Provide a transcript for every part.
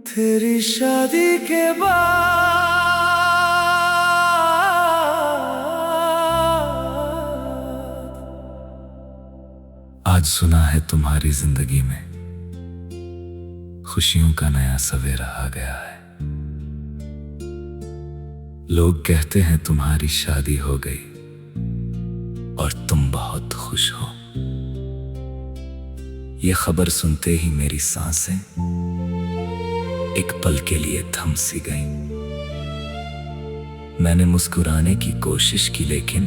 तेरी शादी के बाद आज सुना है तुम्हारी जिंदगी में खुशियों का नया सवेरा आ गया है। लोग कहते हैं तुम्हारी शादी हो गई और तुम बहुत खुश हो। ये खबर सुनते ही मेरी सांसें एक पल के लिए थम सी गईं। मैंने मुस्कुराने की कोशिश की लेकिन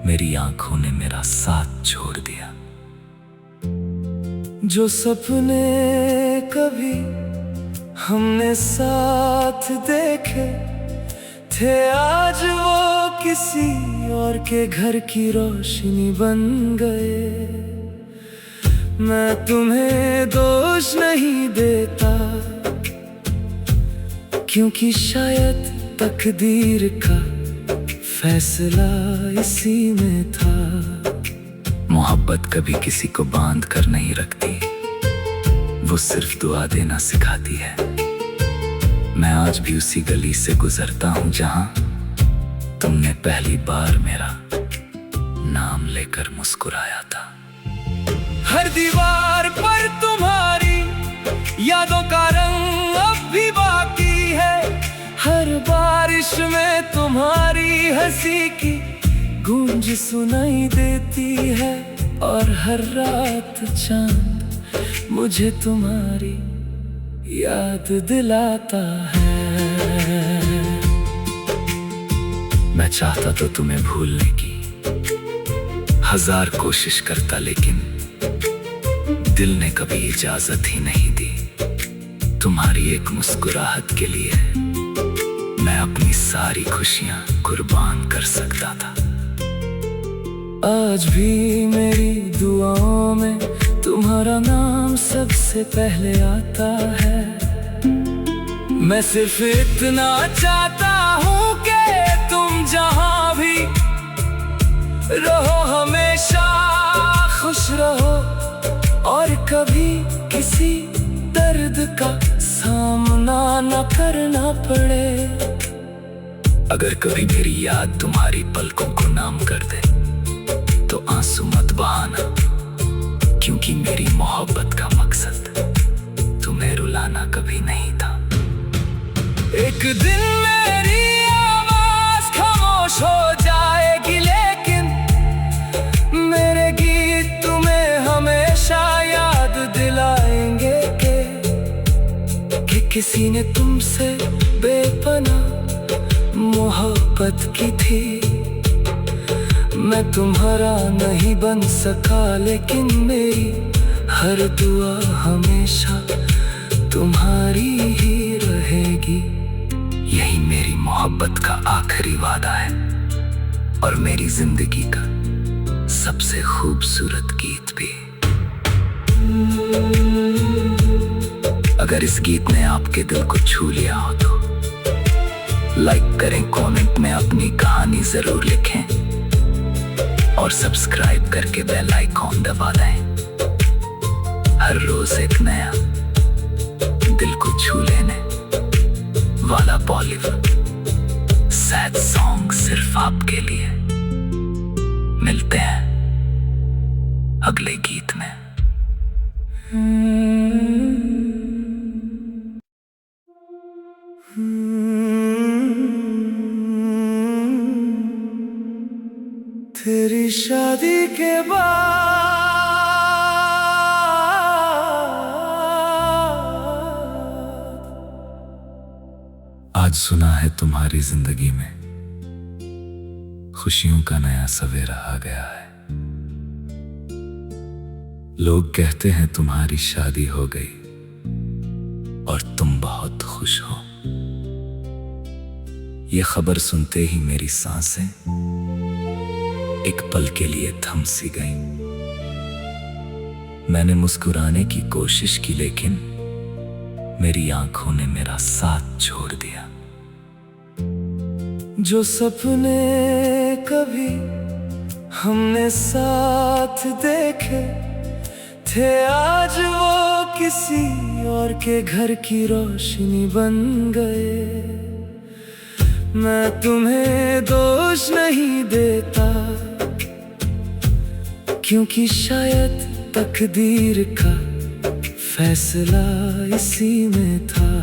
मेरी आंखों ने मेरा साथ छोड़ दिया। जो सपने कभी हमने साथ देखे थे आज वो किसी और के घर की रोशनी बन गए। मैं तुम्हें दोष नहीं देता क्योंकि शायद तकदीर का फैसला इसी में था। मोहब्बत कभी किसी को बांध कर नहीं रखती, वो सिर्फ दुआ देना सिखाती है। मैं आज भी उसी गली से गुजरता हूँ जहां तुमने पहली बार मेरा नाम लेकर मुस्कुराया था। हर दीवार पर तुम्हारी यादों का रंग अब भी बाकी है। हर बारिश में तुम्हारी हंसी की गूंज सुनाई देती है और हर रात चांद मुझे तुम्हारी याद दिलाता है। मैं चाहता तो तुम्हें भूलने की 1000 कोशिश करता लेकिन दिल ने कभी इजाजत ही नहीं दी। तुम्हारी एक मुस्कुराहट के लिए मैं अपनी सारी खुशियां कुर्बान कर सकता था। आज भी मेरी दुआओं में तुम्हारा नाम सबसे पहले आता है। मैं सिर्फ इतना चाहता हूँ कि तुम जहां भी रहो हमेशा खुश रहो और कभी किसी दर्द का सामना न करना पड़े। अगर कभी मेरी याद तुम्हारी पलकों को नाम कर दे तो आंसू मत बहाना, क्योंकि मेरी मोहब्बत का मकसद तुम्हें रुलाना कभी नहीं था। एक दिन मेरी आवाज खामोश हो जाएगी लेकिन मेरे गीत तुम्हें हमेशा याद दिलाएंगे कि किसी ने तुमसे बेपनाह मोहब्बत की थी। मैं तुम्हारा नहीं बन सका लेकिन मेरी हर दुआ हमेशा तुम्हारी ही रहेगी। यही मेरी मोहब्बत का आखिरी वादा है और मेरी जिंदगी का सबसे खूबसूरत गीत भी। अगर इस गीत ने आपके दिल को छू लिया हो तो लाइक करें, कमेंट में अपनी कहानी जरूर लिखें और सब्सक्राइब करके बेल आइकॉन दबा दें। हर रोज एक नया दिल को छू लेने वाला बॉलीवुड सैड सॉन्ग सिर्फ आपके लिए। मिलते हैं अगले गीत में। तेरी शादी के बाद आज सुना है तुम्हारी जिंदगी में खुशियों का नया सवेरा आ गया है। लोग कहते हैं तुम्हारी शादी हो गई और तुम बहुत खुश हो। ये खबर सुनते ही मेरी सांसें एक पल के लिए थम सी गईं। मैंने मुस्कुराने की कोशिश की लेकिन मेरी आंखों ने मेरा साथ छोड़ दिया। जो सपने कभी हमने साथ देखे थे, आज वो किसी और के घर की रोशनी बन गए। मैं तुम्हें दोष नहीं देता, क्योंकि शायद तकदीर का फैसला इसी में था।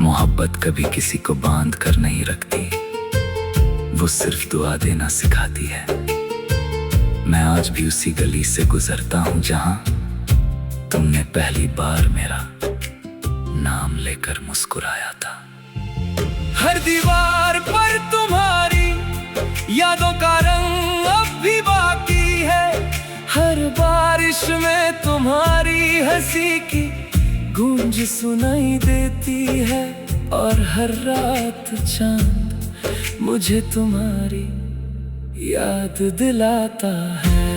मोहब्बत कभी किसी को बांध कर नहीं रखती, वो सिर्फ दुआ देना सिखाती है। मैं आज भी उसी गली से गुजरता हूँ जहां तुमने पहली बार मेरा नाम लेकर मुस्कुराया था। हर दीवार पर तुम्हारी यादों का रंग अब भी बाकी है। हर बारिश में तुम्हारी हंसी की गूंज सुनाई देती है, और हर रात चांद मुझे तुम्हारी याद दिलाता है।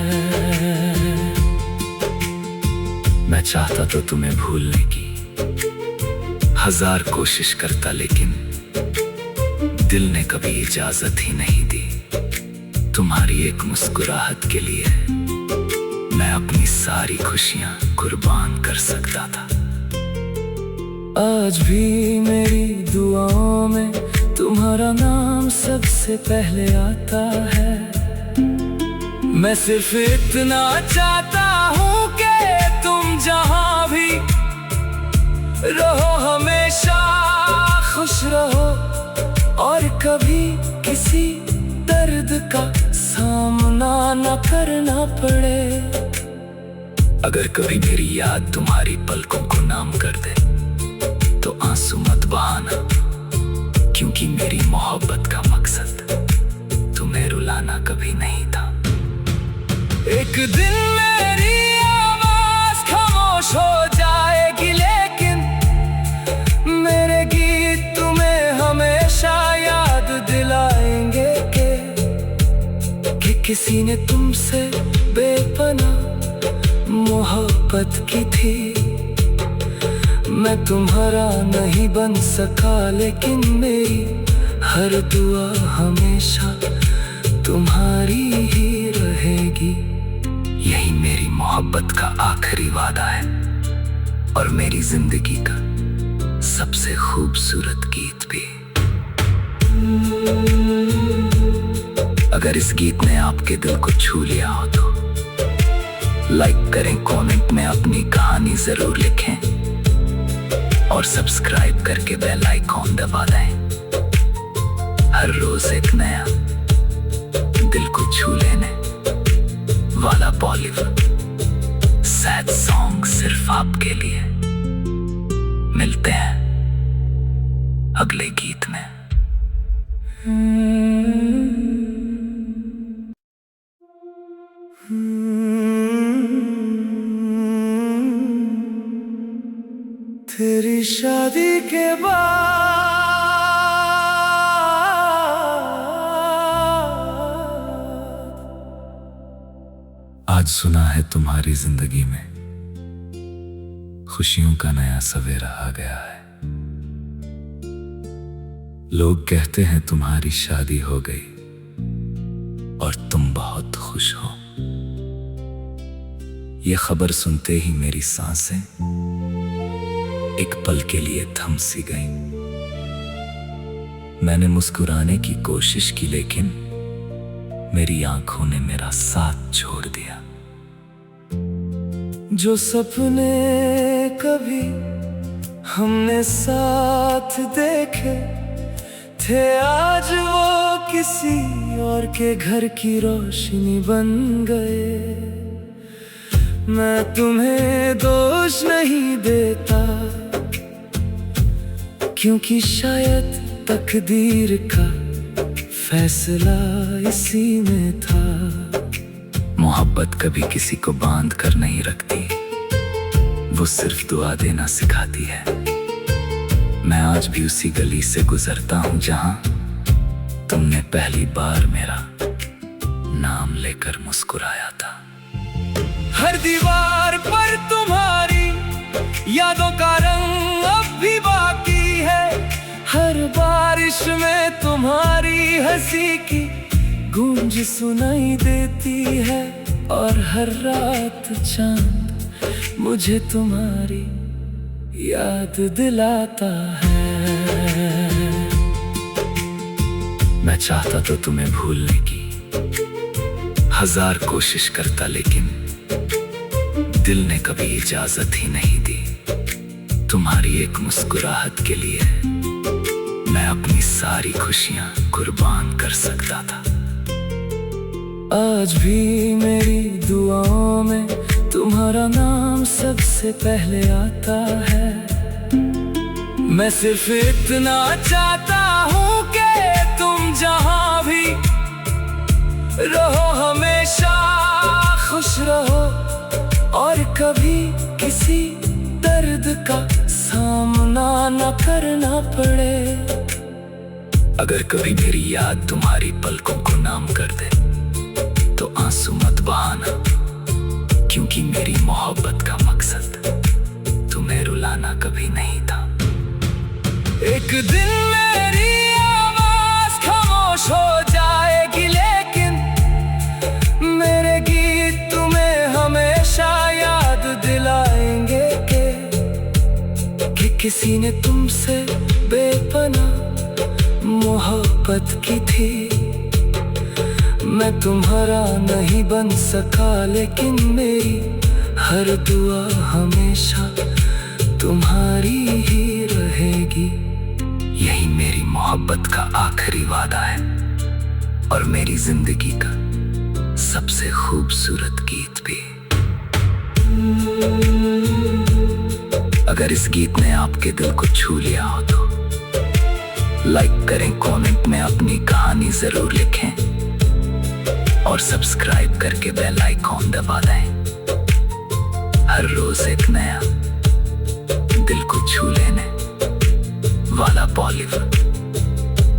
मैं चाहता तो तुम्हें भूलने की 1000 कोशिश करता, लेकिन दिल ने कभी इजाजत ही नहीं दी। तुम्हारी एक मुस्कुराहट के लिए मैं अपनी सारी खुशियां कुर्बान कर सकता था। आज भी मेरी दुआओं में तुम्हारा नाम सबसे पहले आता है। मैं सिर्फ इतना चाहता हूँ कि तुम जहाँ भी रहो हमेशा खुश रहो, और कभी किसी दर्द का सामना न करना पड़े। अगर कभी मेरी याद तुम्हारी पलकों को नाम कर दे तो आंसू मत बहाना, क्योंकि मेरी मोहब्बत का मकसद तुम्हें रुलाना कभी नहीं था। एक दिन मेरी आवाज खामोश हो जाएगी, लेकिन मेरे गीत तुम्हें हमेशा याद दिलाएंगे कि किसी ने तुमसे बेपनाह मोहब्बत की थी। मैं तुम्हारा नहीं बन सका, लेकिन मेरी हर दुआ हमेशा तुम्हारी ही रहेगी। यही मेरी मोहब्बत का आखिरी वादा है, और मेरी जिंदगी का सबसे खूबसूरत गीत भी। अगर इस गीत ने आपके दिल को छू लिया हो तो लाइक करें, कमेंट में अपनी कहानी जरूर लिखें, और सब्सक्राइब करके बेल आइकॉन दबा दें। हर रोज एक नया दिल को छू लेने वाला बॉलीवुड सैड सॉन्ग सिर्फ आपके लिए। मिलते हैं अगले गीत में। तेरी शादी के बाद आज सुना है तुम्हारी जिंदगी में खुशियों का नया सवेरा आ गया है। लोग कहते हैं तुम्हारी शादी हो गई और तुम बहुत खुश हो। ये खबर सुनते ही मेरी सांसें एक पल के लिए थम सी गईं। मैंने मुस्कुराने की कोशिश की, लेकिन मेरी आंखों ने मेरा साथ छोड़ दिया। जो सपने कभी हमने साथ देखे थे, आज वो किसी और के घर की रोशनी बन गए। मैं तुम्हें दोष नहीं देता, क्योंकि शायद तकदीर का फैसला इसी में था। मोहब्बत कभी किसी को बांध कर नहीं रखती, वो सिर्फ दुआ देना सिखाती है। मैं आज भी उसी गली से गुजरता हूँ जहां तुमने पहली बार मेरा नाम लेकर मुस्कुराया था। हर दीवार पर तुम्हारी यादों का रंग अब भी बाकी है। हर बारिश में तुम्हारी हंसी की गूंज सुनाई देती है और हर रात चांद मुझे तुम्हारी याद दिलाता है। मैं चाहता तो तुम्हें भूलने की 1000 कोशिश करता, लेकिन दिल ने कभी इजाजत ही नहीं दी। तुम्हारी एक मुस्कुराहट के लिए मैं अपनी सारी खुशियां कुर्बान कर सकता था। आज भी मेरी दुआओं में तुम्हारा नाम सबसे पहले आता है। मैं सिर्फ इतना चाहता हूँ कि तुम जहां भी रहो हमेशा खुश रहो और कभी किसी दर्द का सामना न करना पड़े। अगर कभी मेरी याद तुम्हारी पलकों को नाम कर दे तो आंसू मत बहाना, क्योंकि मेरी मोहब्बत का मकसद तुम्हें रुलाना कभी नहीं था। एक दिन मेरी आवाज खामोश हो जाएगी, लेकिन मेरे गीत तुम्हें हमेशा याद दिलाएंगे कि किसी ने तुमसे बेपनाह मोहब्बत की थी। मैं तुम्हारा नहीं बन सका, लेकिन मेरी हर दुआ हमेशा तुम्हारी ही रहेगी। यही मेरी मोहब्बत का आखिरी वादा है और मेरी जिंदगी का सबसे खूबसूरत गीत भी। अगर इस गीत ने आपके दिल को छू लिया हो तो लाइक करें, कमेंट में अपनी कहानी जरूर लिखें और सब्सक्राइब करके बेल आइकॉन दबा दें। हर रोज एक नया दिल को छू लेने वाला बॉलीवुड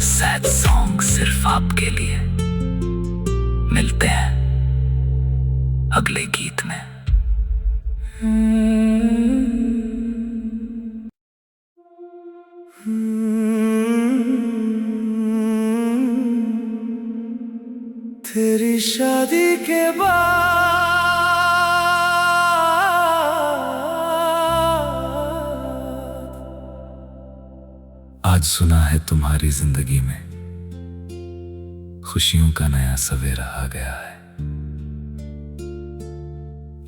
सैड सॉन्ग सिर्फ आपके लिए। मिलते हैं अगले गीत में। तेरी शादी के बाद आज सुना है तुम्हारी जिंदगी में खुशियों का नया सवेरा आ गया है।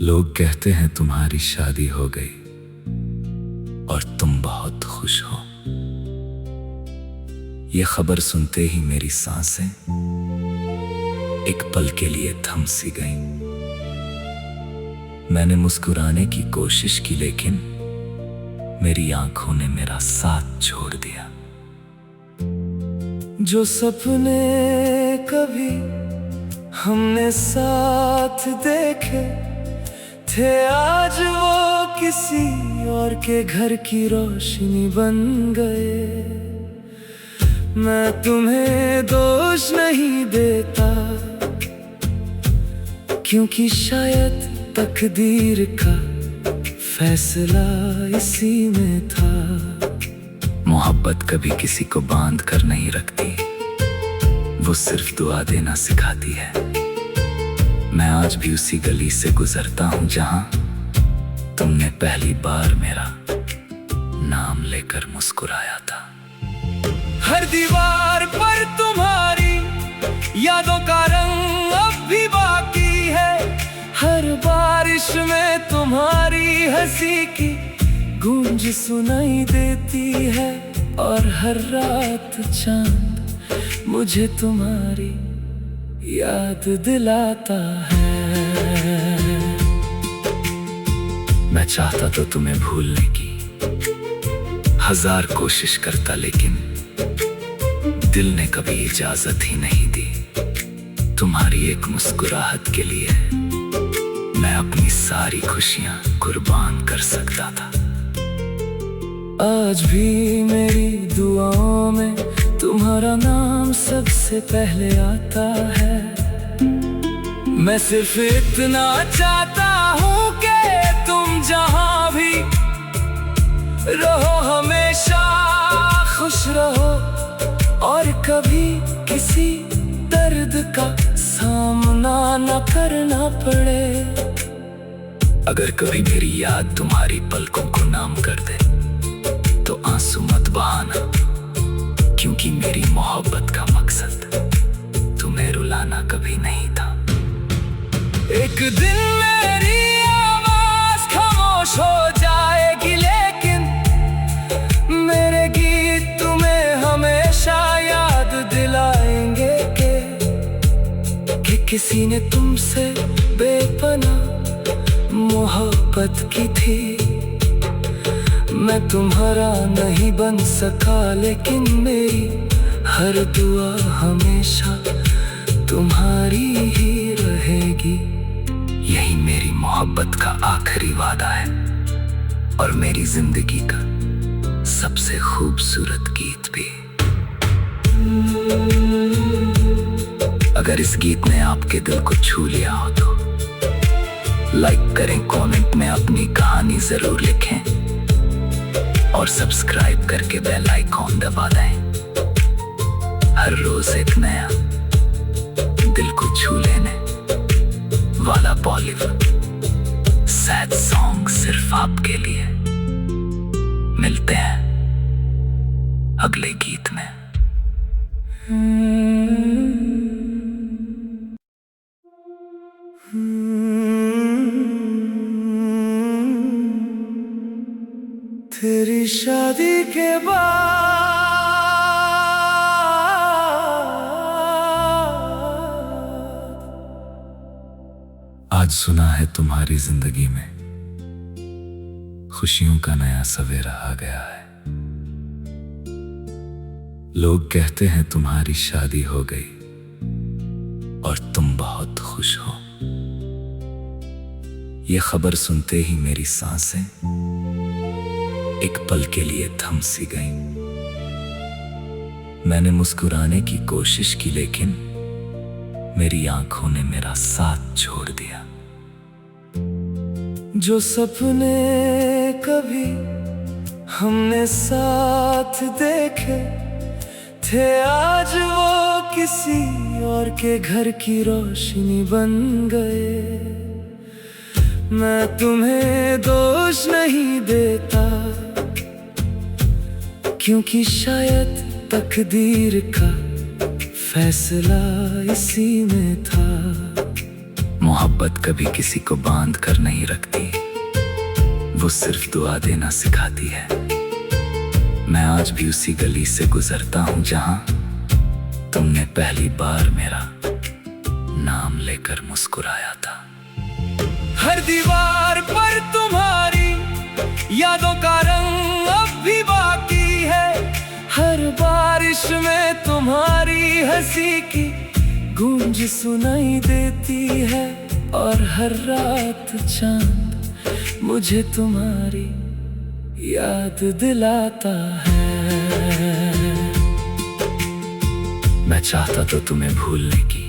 लोग कहते हैं तुम्हारी शादी हो गई और तुम बहुत खुश हो। ये खबर सुनते ही मेरी सांसें एक पल के लिए थम सी गईं। मैंने मुस्कुराने की कोशिश की, लेकिन मेरी आंखों ने मेरा साथ छोड़ दिया। जो सपने कभी हमने साथ देखे थे, आज वो किसी और के घर की रोशनी बन गए। मैं तुम्हें दोष नहीं देता, क्योंकि शायद तकदीर का फैसला इसी में था। मोहब्बत कभी किसी को बांध कर नहीं रखती, वो सिर्फ दुआ देना सिखाती है। मैं आज भी उसी गली से गुजरता हूँ जहां तुमने पहली बार मेरा नाम लेकर मुस्कुराया था। हर दीवार पर तुम्हारी यादों का रंग अब भी बाकी है। हर बारिश में तुम्हारी हंसी की गूंज सुनाई देती है और हर रात चांद मुझे तुम्हारी याद दिलाता है। मैं चाहता तो तुम्हें भूलने की 1000 कोशिश करता, लेकिन दिल ने कभी इजाजत ही नहीं दी। तुम्हारी एक मुस्कुराहट के लिए मैं अपनी सारी खुशियां कुर्बान कर सकता था। आज भी मेरी दुआओं में तुम्हारा नाम सबसे पहले आता है। मैं सिर्फ इतना चाहता हूँ कि तुम जहां भी रहो हमेशा खुश रहो और कभी किसी दर्द का सामना न करना पड़े। अगर कभी मेरी याद तुम्हारी पलकों को नाम कर दे तो आंसू मत बहाना, क्योंकि मेरी मोहब्बत का मकसद तुम्हें रुलाना कभी नहीं था। एक दिन मेरी आवाज खामोश हो जाएगी, लेकिन मेरे गीत तुम्हें हमेशा याद दिलाएंगे कि किसी ने तुमसे बेपनाह मोहब्बत की थी। मैं तुम्हारा नहीं बन सका, लेकिन मेरी हर दुआ हमेशा तुम्हारी ही रहेगी। यही मेरी मोहब्बत का आखिरी वादा है और मेरी जिंदगी का सबसे खूबसूरत गीत भी। अगर इस गीत ने आपके दिल को छू लिया हो तो लाइक करें, कमेंट में अपनी कहानी जरूर लिखें और सब्सक्राइब करके बेल आइकॉन दबा दें। हर रोज एक नया दिल को छू लेने वाला बॉलीवुड सैड सॉन्ग सिर्फ आपके लिए। मिलते हैं अगले गीत में। तेरी शादी के बाद आज सुना है तुम्हारी जिंदगी में खुशियों का नया सवेरा आ गया है। लोग कहते हैं तुम्हारी शादी हो गई और तुम बहुत खुश हो। ये खबर सुनते ही मेरी सांसें एक पल के लिए थम सी गईं। मैंने मुस्कुराने की कोशिश की, लेकिन मेरी आंखों ने मेरा साथ छोड़ दिया। जो सपने कभी हमने साथ देखे थे, आज वो किसी और के घर की रोशनी बन गए। मैं तुम्हें दोष नहीं देता, क्योंकि शायद तकदीर का फैसला इसी में था। मोहब्बत कभी किसी को बांध कर नहीं रखती, वो सिर्फ दुआ देना सिखाती है। मैं आज भी उसी गली से गुजरता हूँ जहां तुमने पहली बार मेरा नाम लेकर मुस्कुराया था। हर दीवार पर तुम्हारी यादों का रंग अब भी बाकी है। हर बारिश में तुम्हारी हंसी की गूंज सुनाई देती है, और हर रात चांद मुझे तुम्हारी याद दिलाता है। मैं चाहता तो तुम्हें भूलने की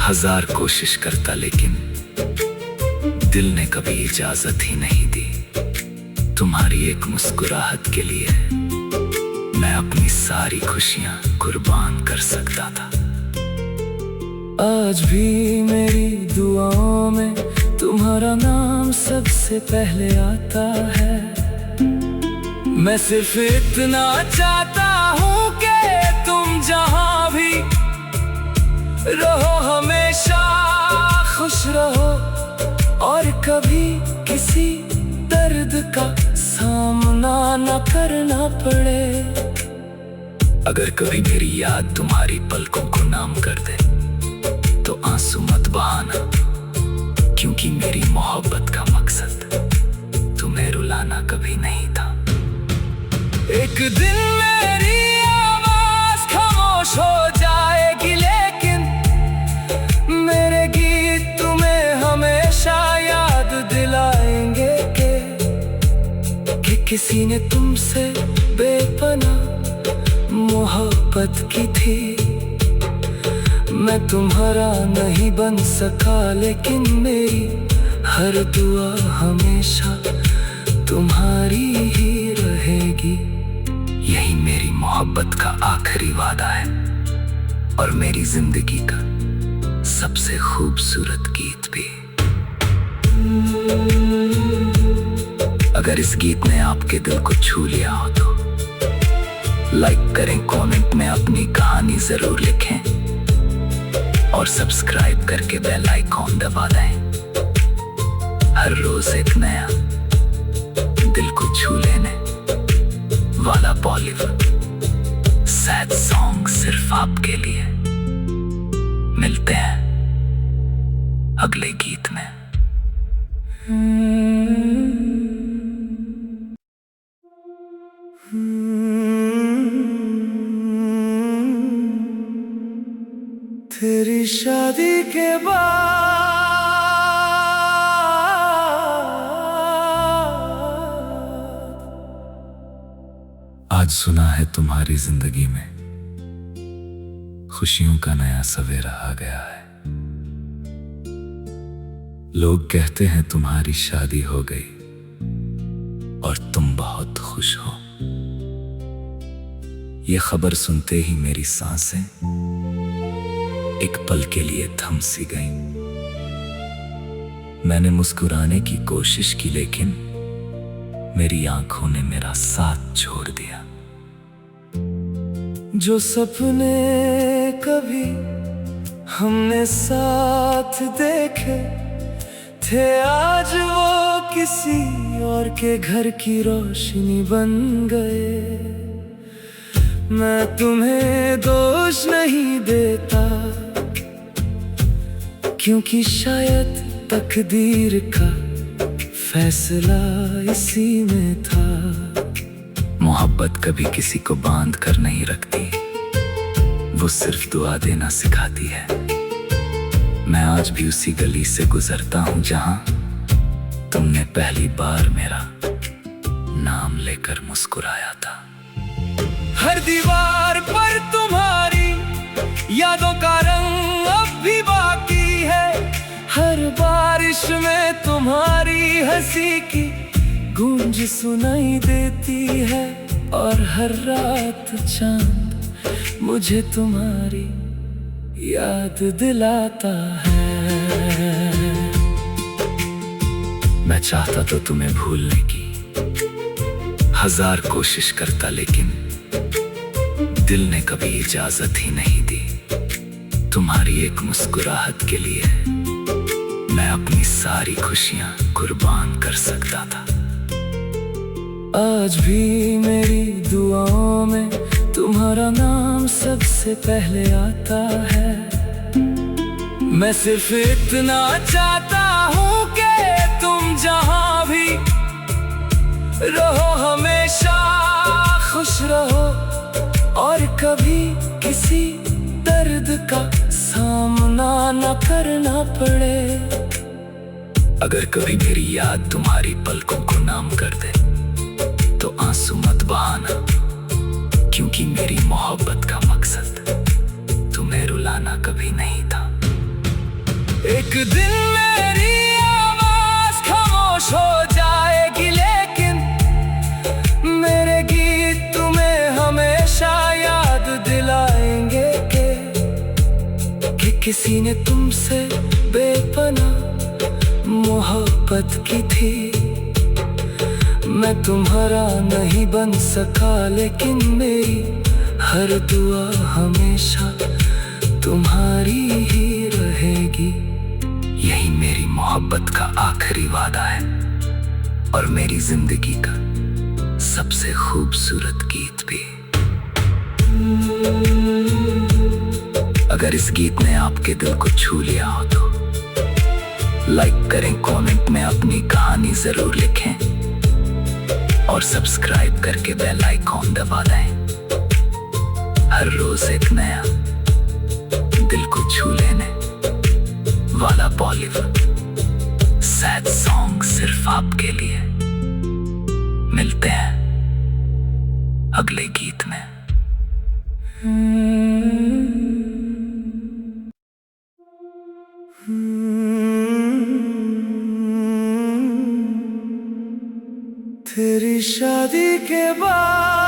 1000 कोशिश करता, लेकिन दिल ने कभी इजाजत ही नहीं दी। तुम्हारी एक मुस्कुराहट के लिए मैं अपनी सारी खुशियां कुर्बान कर सकता था। आज भी मेरी दुआओं में तुम्हारा नाम सबसे पहले आता है। मैं सिर्फ इतना चाहता हूँ कि तुम जहाँ भी रहो हमेशा खुश रहो, और कभी किसी दर्द का सामना न करना पड़े। अगर कभी मेरी याद तुम्हारी पलकों को नाम कर दे तो आंसू मत बहाना, क्योंकि मेरी मोहब्बत का मकसद तुम्हें रुलाना कभी नहीं था। एक दिन मेरी आवाज खामोश हो जाएगी, लेकिन मेरे गीत तुम्हें हमेशा याद दिलाएंगे कि किसी ने तुमसे बेपनाह मोहब्बत की थी। मैं तुम्हारा नहीं बन सका, लेकिन मेरी हर दुआ हमेशा तुम्हारी ही रहेगी। यही मेरी मोहब्बत का आखिरी वादा है और मेरी जिंदगी का सबसे खूबसूरत गीत भी। अगर इस गीत ने आपके दिल को छू लिया हो तो लाइक करें, कमेंट में अपनी कहानी जरूर लिखें और सब्सक्राइब करके बेल आइकॉन दबा दें। हर रोज एक नया दिल को छू लेने वाला बॉलीवुड सैड सॉन्ग सिर्फ आपके लिए। मिलते हैं अगले गीत में। तेरी शादी के बाद आज सुना है तुम्हारी जिंदगी में खुशियों का नया सवेरा आ गया है। लोग कहते हैं तुम्हारी शादी हो गई और तुम बहुत खुश हो। ये खबर सुनते ही मेरी सांसें एक पल के लिए थम सी गईं। मैंने मुस्कुराने की कोशिश की लेकिन मेरी आंखों ने मेरा साथ छोड़ दिया। जो सपने कभी हमने साथ देखे थे आज वो किसी और के घर की रोशनी बन गए। मैं तुम्हें दोष नहीं देता क्योंकि शायद तकदीर का फैसला इसी में था। मोहब्बत कभी किसी को बांध कर नहीं रखती, वो सिर्फ दुआ देना सिखाती है। मैं आज भी उसी गली से गुजरता हूँ जहां तुमने पहली बार मेरा नाम लेकर मुस्कुराया था। हर दीवार पर तुम्हारी यादों का रंग अब भी बाकी है। हर बारिश में तुम्हारी हंसी की गूंज सुनाई देती है और हर रात चांद मुझे तुम्हारी याद दिलाता है। मैं चाहता तो तुम्हें भूलने की 1000 कोशिश करता लेकिन दिल ने कभी इजाजत ही नहीं दी। तुम्हारी एक मुस्कुराहट के लिए मैं अपनी सारी खुशियां कुर्बान कर सकता था। आज भी मेरी दुआओं में तुम्हारा नाम सबसे पहले आता है। मैं सिर्फ इतना चाहता हूँ कि तुम जहाँ भी रहो हमेशा खुश रहो और कभी किसी दर्द का सामना न करना पड़े। अगर कभी मेरी याद तुम्हारी पलकों को नाम कर दे तो आंसू मत बहाना, क्योंकि मेरी मोहब्बत का मकसद तुम्हें रुलाना कभी नहीं था। एक दिन मेरी आवाज खामोश हो जाएगी लेकिन मेरे गीत तुम्हें हमेशा याद दिलाएंगे कि किसी ने तुमसे बेपनाह मोहब्बत की थी। मैं तुम्हारा नहीं बन सका लेकिन मेरी हर दुआ हमेशा तुम्हारी ही रहेगी। यही मेरी मोहब्बत का आखिरी वादा है और मेरी जिंदगी का सबसे खूबसूरत गीत भी। अगर इस गीत ने आपके दिल को छू लिया हो तो लाइक करें, कमेंट में अपनी कहानी जरूर लिखें और सब्सक्राइब करके बेल आइकॉन दबा दें। हर रोज एक नया दिल को छू लेने वाला बॉलीवुड सैड सॉन्ग सिर्फ आपके लिए। मिलते हैं अगले गीत में। तेरी शादी के बाद